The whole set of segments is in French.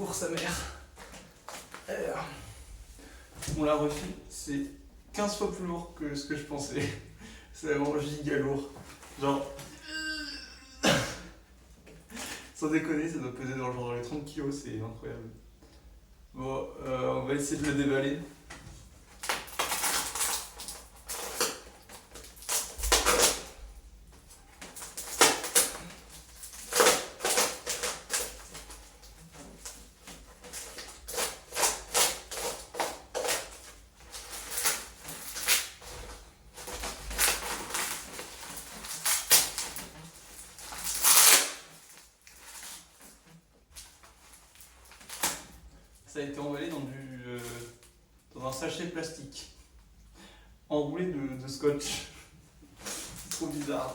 pour sa mère. Alors, on l'a reçu, c'est 15 fois plus lourd que ce que je pensais. C'est vraiment giga lourd. Genre, sans déconner, ça doit peser dans les 30 kilos, c'est incroyable. Bon, on va essayer de le déballer. Ça a été emballé dans un sachet plastique, enroulé de scotch. C'est trop bizarre.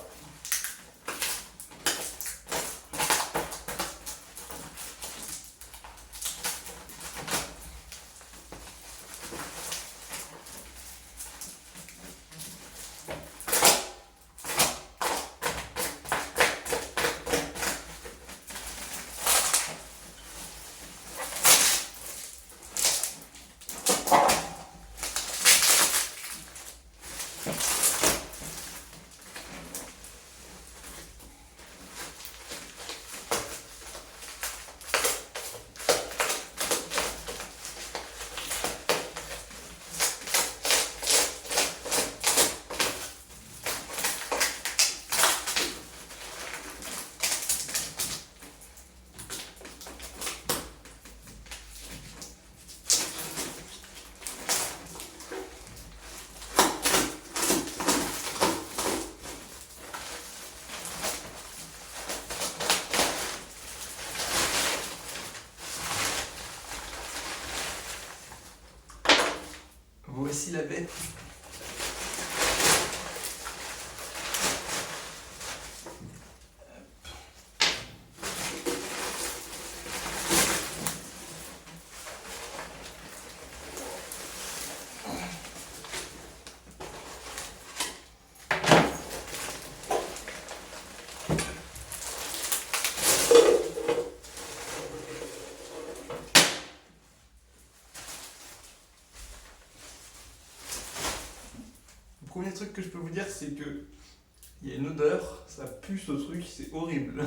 Voici la bête. Le premier truc que je peux vous dire, c'est que il y a une odeur, ça pue ce truc, c'est horrible.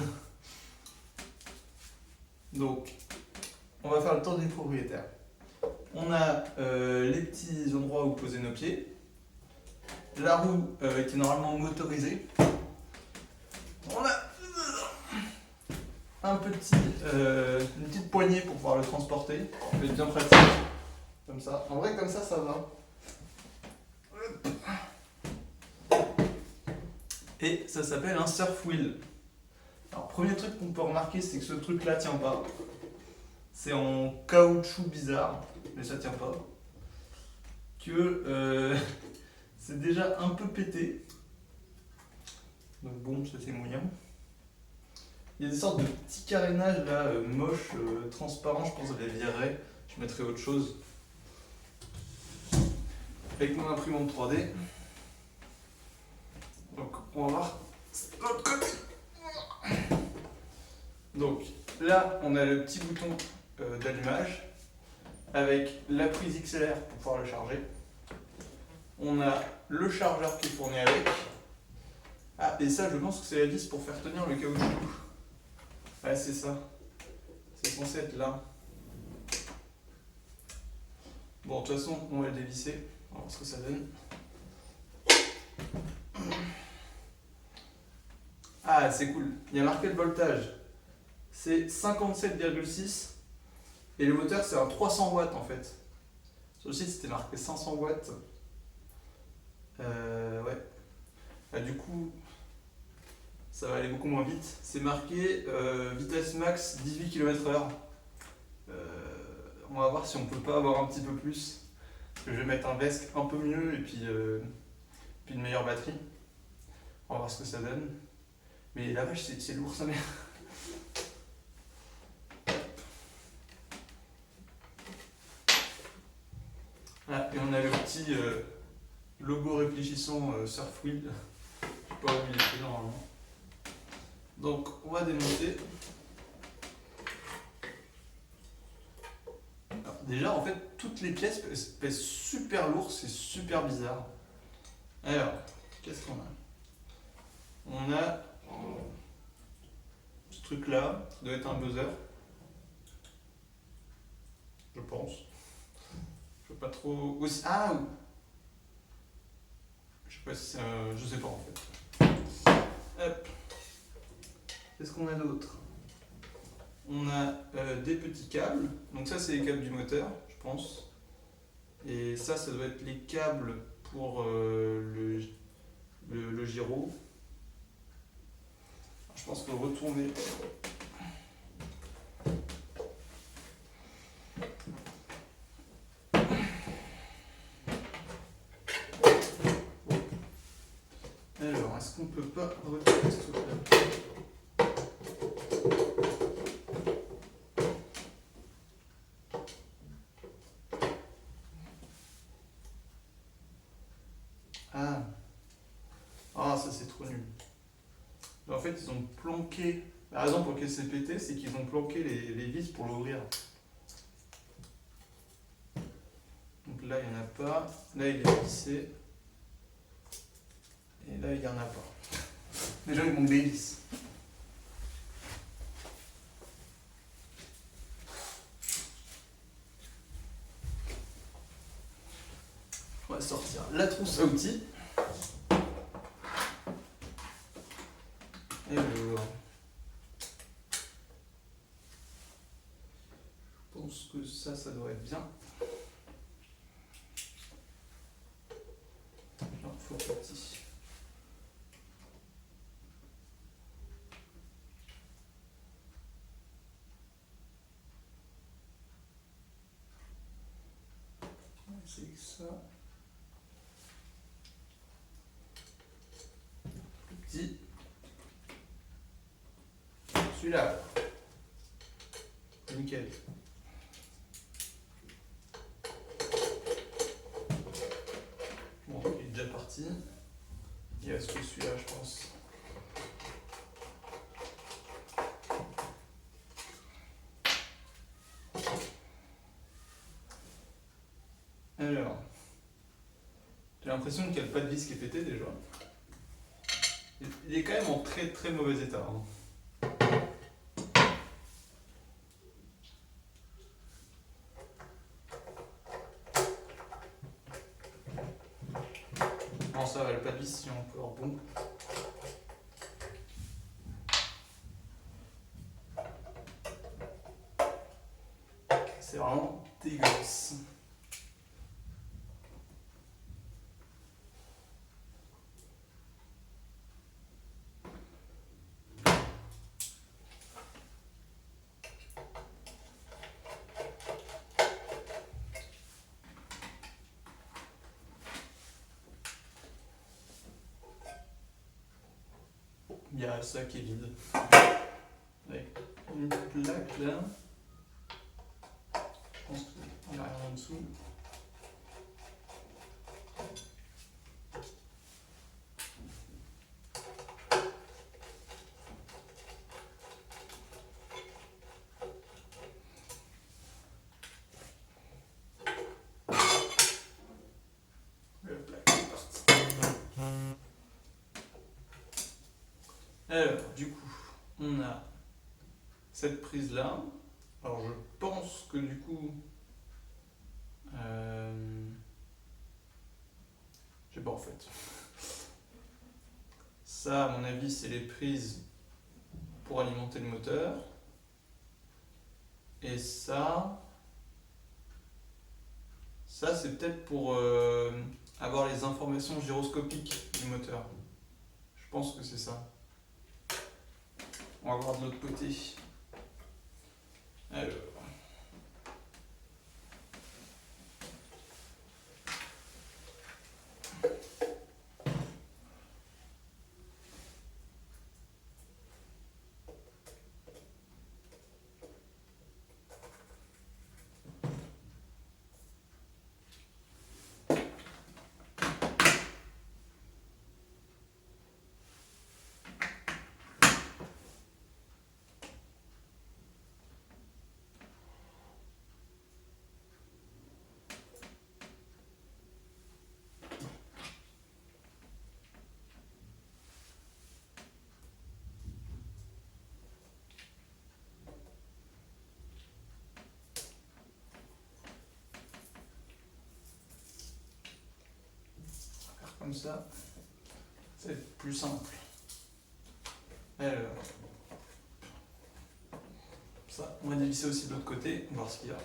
Donc, on va faire le tour du propriétaire. On a les petits endroits où poser nos pieds, la roue qui est normalement motorisée. On a une petite poignée pour pouvoir le transporter, ça peut être bien pratique, comme ça. En vrai, comme ça va. Et ça s'appelle un surf wheel. Alors, premier truc qu'on peut remarquer, c'est que ce truc là tient pas. C'est en caoutchouc bizarre, mais ça tient pas. Que c'est déjà un peu pété. Donc bon, ça c'est moyen. Il y a des sortes de petits carénages là, moches, transparents, je pense que je les virerai. Je mettrai autre chose. Avec mon imprimante 3D. Donc on va voir l'autre côté. Donc là on a le petit bouton d'allumage avec la prise XLR pour pouvoir le charger. On a le chargeur qui est fourni avec. Ah, et ça je pense que c'est la vis pour faire tenir le caoutchouc. Ouais, c'est ça. C'est censé être là. Bon, de toute façon on va le dévisser. On va voir ce que ça donne. Ah, c'est cool. Il y a marqué le voltage. C'est 57,6 et le moteur c'est un 300 watts en fait. Sur le site c'était marqué 500 watts. Ouais. Ah, du coup, ça va aller beaucoup moins vite. C'est marqué vitesse max 18 km/h. On va voir si on peut pas avoir un petit peu plus. Parce que je vais mettre un vesque un peu mieux et puis une meilleure batterie. On va voir ce que ça donne. Mais la vache, c'est lourd sa mère. Ah, et on a le petit logo réfléchissant Surf Wheel. Je sais pas où il est normalement. Donc on va démonter. Déjà, en fait, toutes les pièces pèsent super lourd, c'est super bizarre. Alors, qu'est-ce qu'on a? On a ce truc-là, ça doit être un buzzer, je pense. Je veux pas trop. Ah, je sais pas si c'est. Je sais pas en fait. Hop. Qu'est-ce qu'on a d'autre? On a des petits câbles. Donc ça, c'est les câbles du moteur, je pense. Et ça doit être les câbles pour le gyro. Je pense qu'il faut retourner. Alors, est-ce qu'on peut pas retirer ce truc-là? Ah. Ah, ça c'est trop nul. En fait, ils ont planqué. La raison pour laquelle c'est pété, c'est qu'ils ont planqué les vis pour l'ouvrir. Donc là, il n'y en a pas. Là, il est vissé. Et là, il n'y en a pas. Déjà, il manque des vis. On va sortir la trousse à outils. Et alors, je pense que ça doit être bien. Non, faut petit. On va essayer que ça. Petit. Celui-là. Nickel. Bon, il est déjà parti. Il reste que celui-là, je pense. Alors, j'ai l'impression qu'il n'y a pas de vis qui est pété déjà. Il est quand même en très très mauvais état. Hein. Non, ça va, le pas de vis, si on peut avoir bon. C'est vraiment dégueulasse. Il y a ça qui est vide. Avec une plaque là. Je pense qu'il n'y a rien en dessous. La plaque est partie. Alors, du coup, on a cette prise là. Alors, je pense que du coup. Je sais pas en fait. Ça, à mon avis, c'est les prises pour alimenter le moteur. Et ça c'est peut-être pour avoir les informations gyroscopiques du moteur. Je pense que c'est ça. On va voir de l'autre côté. Alors. comme ça va être plus simple. Alors, ça, on va dévisser aussi de l'autre côté, voir ce qu'il y a.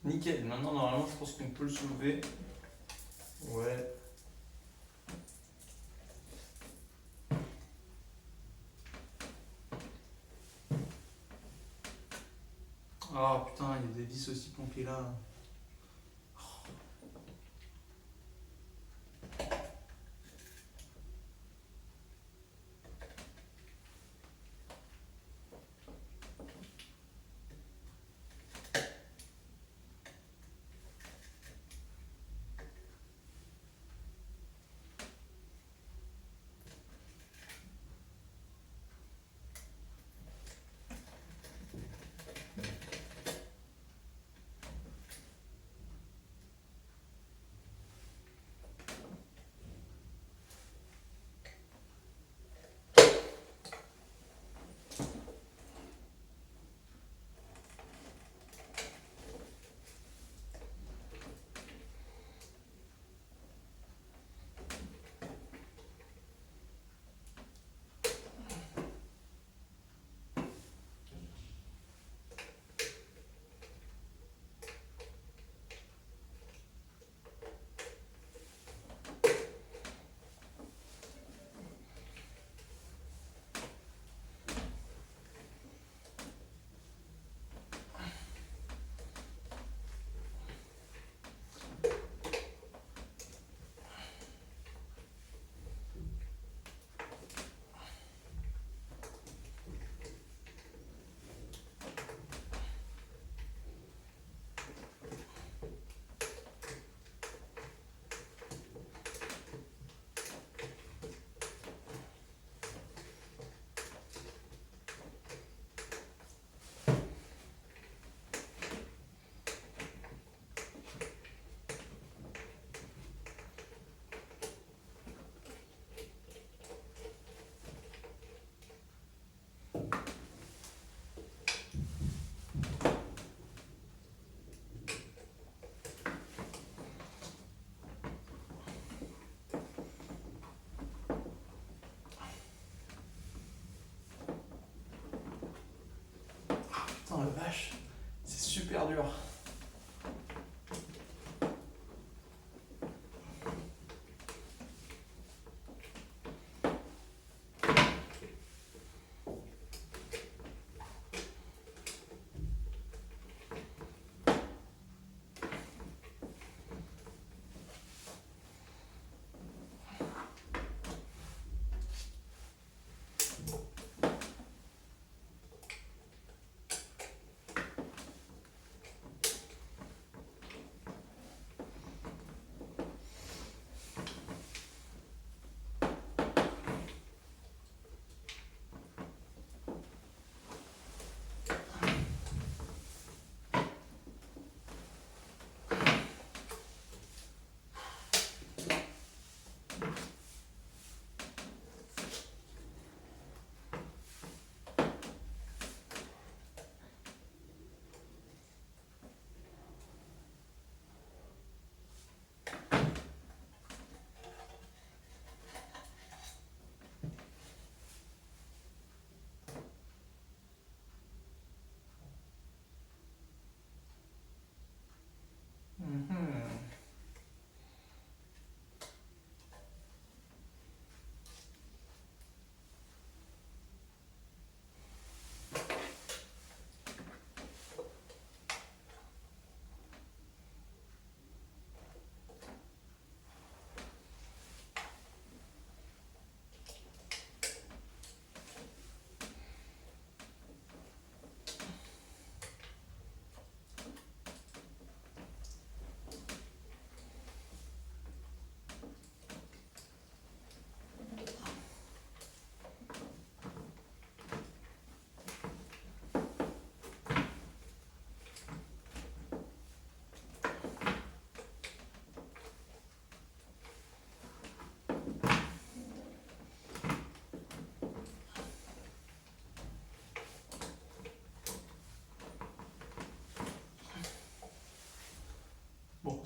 Nickel, maintenant normalement je pense qu'on peut le soulever. Ouais. Ah putain, il y a des vis aussi planquées là.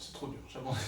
c'est trop dur, j'abandonne.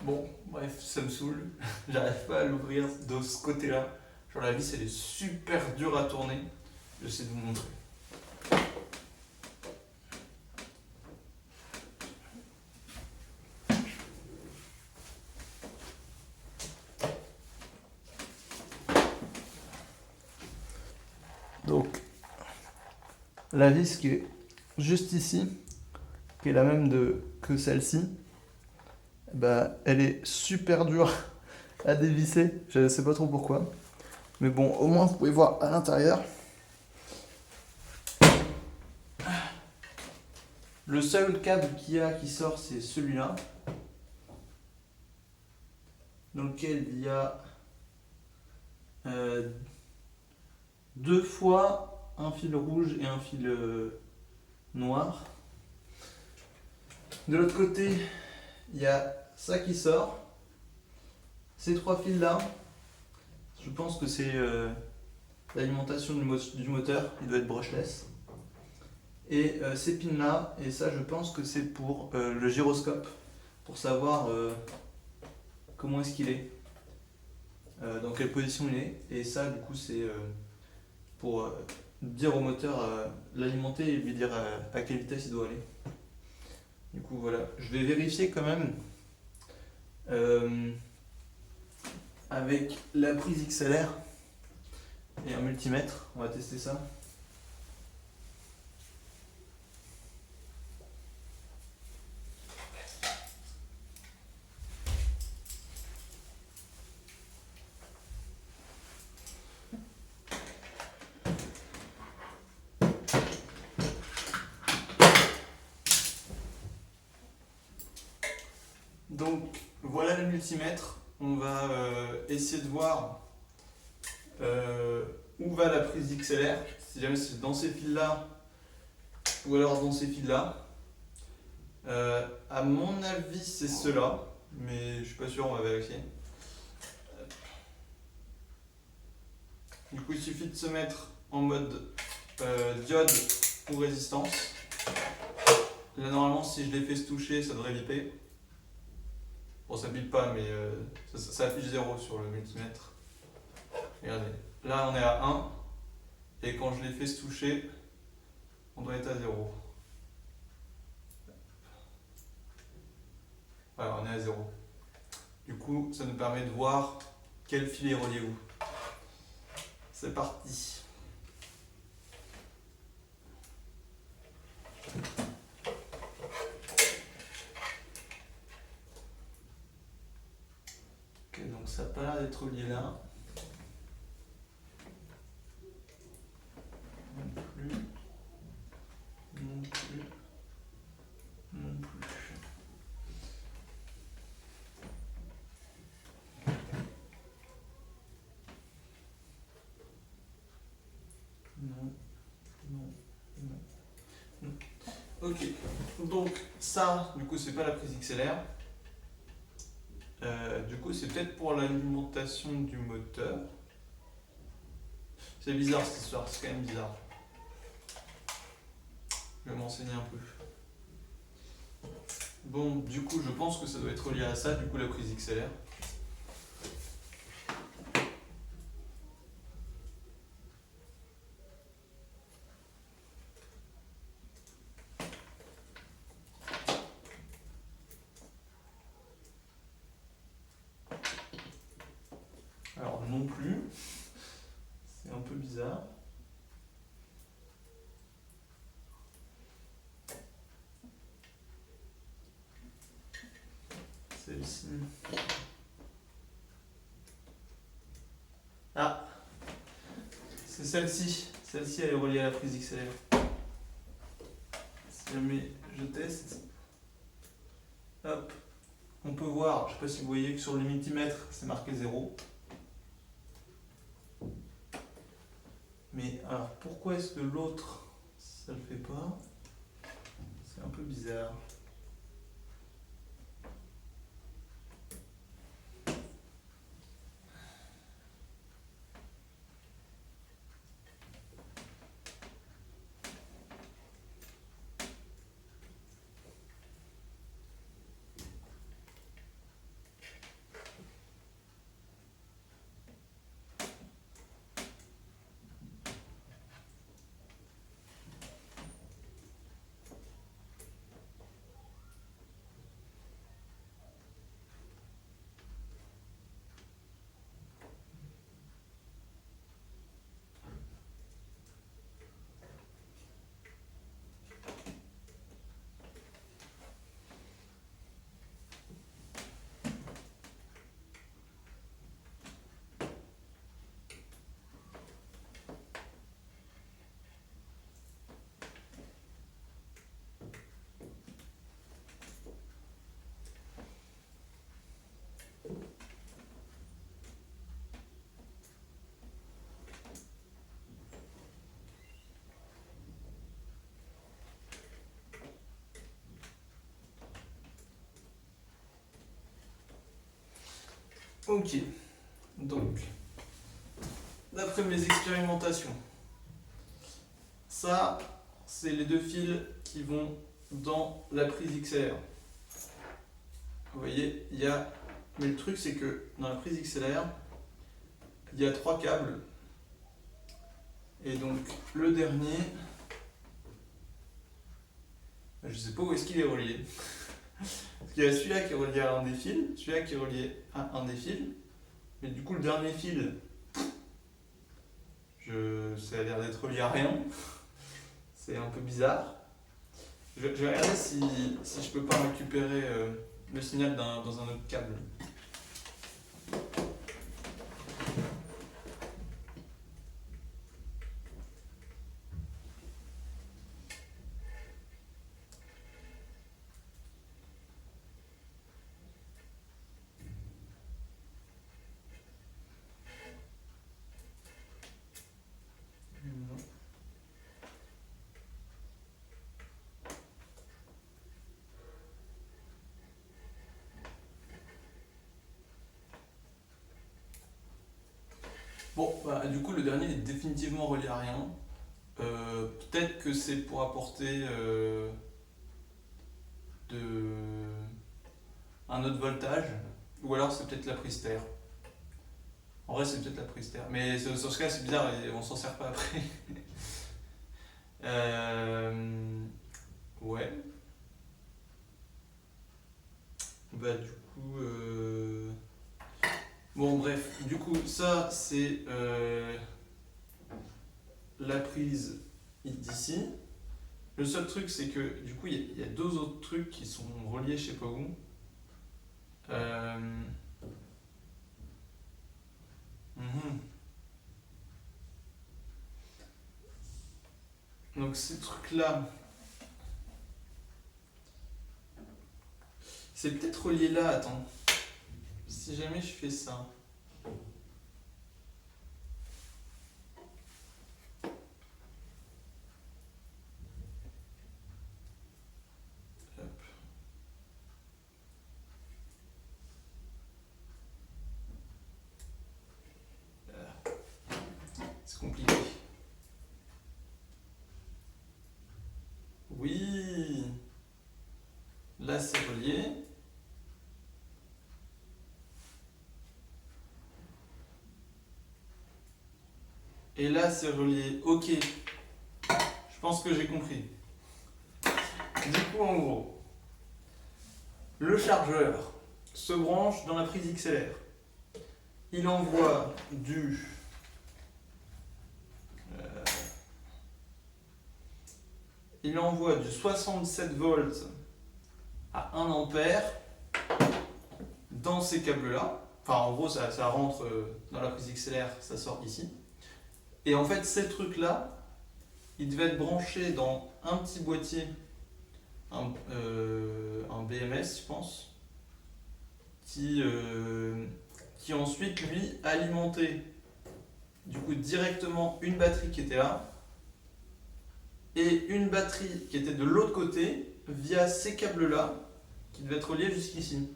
Bon, bref, ça me saoule. J'arrive pas à l'ouvrir de ce côté-là. Genre la vis, elle est super dure à tourner. J'essaie de vous montrer. Donc, la vis qui est juste ici, qui est la même que celle-ci, bah, elle est super dure à dévisser. Je ne sais pas trop pourquoi. Mais bon, au moins, vous pouvez voir à l'intérieur. Le seul câble qu'il y a qui sort, c'est celui-là, dans lequel il y a 2 fois un fil rouge et un fil noir. De l'autre côté, il y a ça qui sort. Ces 3 fils là, je pense que c'est l'alimentation du moteur, il doit être brushless. Et ces pins là, et ça je pense que c'est pour le gyroscope, pour savoir comment est-ce qu'il est, dans quelle position il est. Et ça du coup c'est pour dire au moteur l'alimenter et lui dire à quelle vitesse il doit aller. Du coup voilà, je vais vérifier quand même avec la prise XLR et un multimètre, on va tester ça. Donc voilà le multimètre, on va essayer de voir où va la prise XLR, si jamais c'est dans ces fils là ou alors dans ces fils là. À mon avis c'est ceux-là, mais je suis pas sûr, on va vérifier. Du coup il suffit de se mettre en mode diode ou résistance. Là normalement si je les fais se toucher ça devrait biper. Bon ça bip pas mais ça affiche 0 sur le multimètre. Regardez, là on est à 1 et quand je les fais se toucher on doit être à 0. Voilà, on est à 0. Du coup ça nous permet de voir quel fil est relié où. C'est parti. Ok, donc ça n'a pas l'air d'être relié là. Non plus. Non plus. Non plus. Non. Non. Non. Non. Ok, donc ça, du coup, c'est pas la prise XLR. Du coup, c'est peut-être pour l'alimentation du moteur. C'est bizarre cette histoire, c'est quand même bizarre. Je vais m'enseigner un peu. Bon, du coup, je pense que ça doit être relié à ça, du coup, la prise XLR. Alors, non plus. C'est un peu bizarre. Celle-ci. Ah, c'est celle-ci. Celle-ci, elle est reliée à la prise XLR. Si jamais je teste, hop, on peut voir, je ne sais pas si vous voyez que sur le multimètre, c'est marqué 0. Mais alors, pourquoi est-ce que l'autre, ça le fait pas? C'est un peu bizarre. Ok, donc, d'après mes expérimentations, ça, c'est les deux fils qui vont dans la prise XLR. Vous voyez, il y a... Mais le truc, c'est que dans la prise XLR, il y a 3 câbles. Et donc, le dernier, je ne sais pas où est-ce qu'il est relié. Parce qu'il y a celui-là qui est relié à un des fils, celui-là qui est relié à un des fils. Mais du coup, le dernier fil, ça a l'air d'être relié à rien. C'est un peu bizarre. Je vais regarder si je peux pas récupérer le signal dans un autre câble. Bon, bah, du coup, le dernier est définitivement relié à rien. Peut-être que c'est pour apporter un autre voltage, ou alors c'est peut-être la prise terre. En vrai, c'est peut-être la prise terre. Mais sur ce cas, c'est bizarre et on s'en sert pas après. Ouais. Bah, du coup. Bon, bref. Du coup, ça, c'est la prise d'ici. Le seul truc, c'est que du coup, il y a 2 autres trucs qui sont reliés, je sais pas où. Donc ces trucs-là, c'est peut-être relié là, attends. Si jamais je fais ça. C'est compliqué. Oui. Là, c'est relié. Et là, c'est relié. Ok. Je pense que j'ai compris. Du coup, en gros, le chargeur se branche dans la prise XLR. Il envoie du 67 volts à 1 ampère dans ces câbles-là. Enfin, en gros, ça rentre dans la prise XLR, ça sort ici. Et en fait, ces trucs-là, ils devaient être branchés dans un petit boîtier, un BMS, je pense, qui ensuite, lui, alimentait du coup directement une batterie qui était là et une batterie qui était de l'autre côté via ces câbles-là qui devaient être reliés jusqu'ici.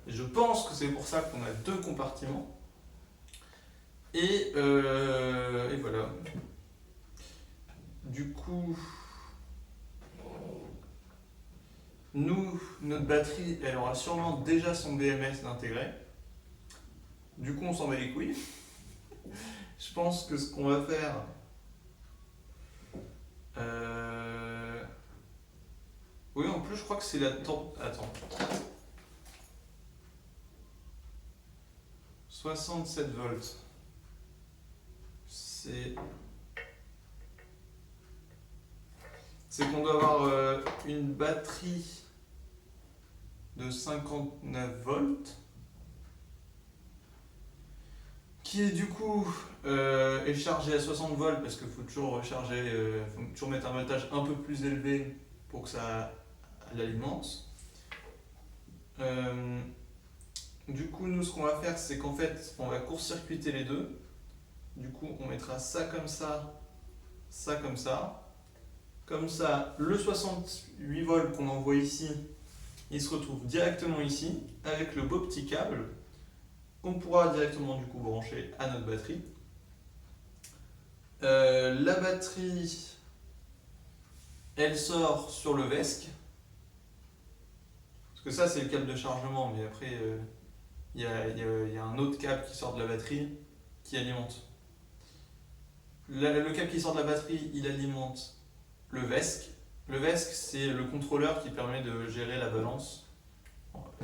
Et je pense que c'est pour ça qu'on a deux compartiments. Et voilà. Du coup, notre batterie, elle aura sûrement déjà son BMS d'intégrer. Du coup, on s'en bat les couilles. Je pense que ce qu'on va faire... Oui, en plus, je crois que c'est la temps... Attends. 67 volts. C'est qu'on doit avoir une batterie de 59 volts qui est du coup est chargée à 60 volts parce qu'il faut toujours recharger, faut toujours mettre un voltage un peu plus élevé pour que ça l'alimente. Du coup, nous, ce qu'on va faire, c'est qu'en fait, on va court-circuiter les deux. Du coup, on mettra ça comme ça comme ça. Comme ça, le 68 volts qu'on envoie ici, il se retrouve directement ici, avec le beau petit câble qu'on pourra directement du coup brancher à notre batterie. La batterie, elle sort sur le VESC. Parce que ça, c'est le câble de chargement, mais après, il y a un autre câble qui sort de la batterie qui alimente. Le câble qui sort de la batterie, il alimente le VESC. Le VESC, c'est le contrôleur qui permet de gérer la balance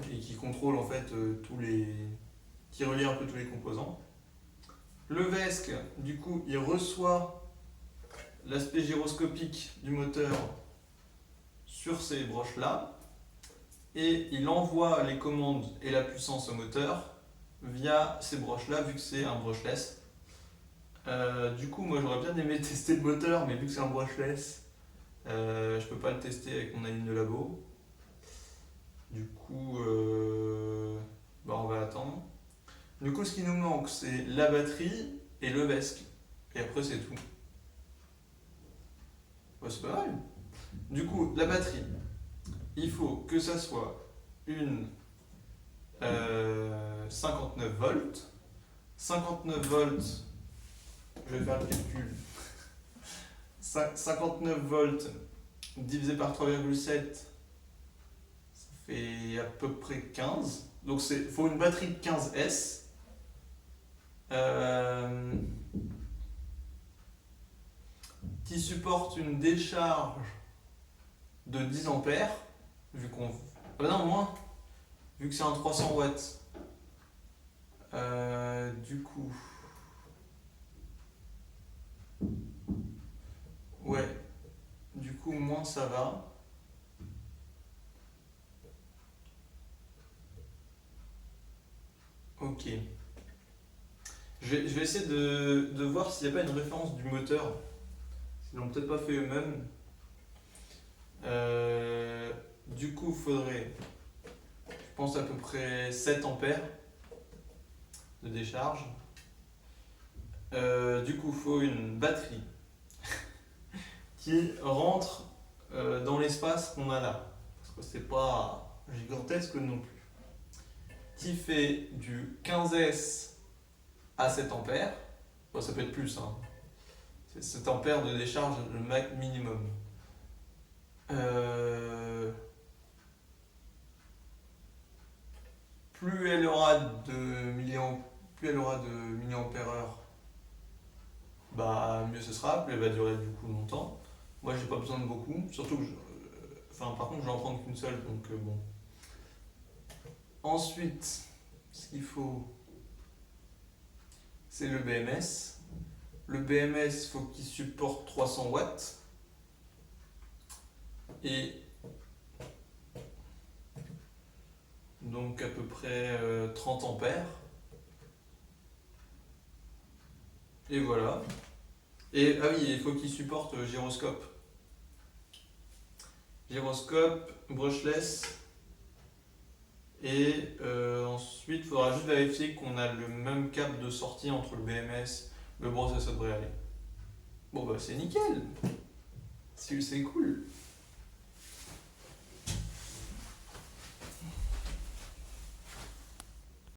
et qui contrôle en fait qui relie un peu tous les composants. Le VESC, du coup, il reçoit l'aspect gyroscopique du moteur sur ces broches-là et il envoie les commandes et la puissance au moteur via ces broches-là, vu que c'est un brushless. Du coup, moi j'aurais bien aimé tester le moteur, mais vu que c'est un brushless, je peux pas le tester avec mon aline de labo. Du coup, on va attendre. Du coup, ce qui nous manque, c'est la batterie et le VESC. Et après, c'est tout. C'est pas mal. Du coup, la batterie, il faut que ça soit une 59 volts. 59 volts, je vais faire le calcul. 59 volts divisé par 3,7, ça fait à peu près 15. Donc il faut une batterie de 15 S. Qui supporte une décharge de 10 ampères, vu qu'on... non, moins, vu que c'est un 300 watts. Du coup... Ouais, du coup, moins ça va. Ok. Je vais essayer de voir s'il n'y a pas une référence du moteur. Ils l'ont peut-être pas fait eux-mêmes. Du coup, il faudrait, je pense, à peu près 7 ampères de décharge. Du coup, il faut une batterie qui rentre dans l'espace qu'on a là. Parce que c'est pas gigantesque non plus. Qui fait du 15S à 7 ampères. Enfin, ça peut être plus, hein. C'est 7 ampères de décharge le max minimum. Plus elle aura de milliampères heure, bah mieux ce sera, plus elle va durer du coup longtemps. Moi j'ai pas besoin de beaucoup, surtout que par contre je vais en prendre qu'une seule, donc bon. Ensuite, ce qu'il faut, c'est le BMS. Le BMS, il faut qu'il supporte 300 watts. Et donc à peu près 30 ampères. Et voilà. Et ah oui, il faut qu'il supporte gyroscope. Gyroscope, brushless. Et ensuite, il faudra juste vérifier qu'on a le même câble de sortie entre le BMS. Mais bon, ça devrait aller. Bon bah c'est nickel. C'est cool.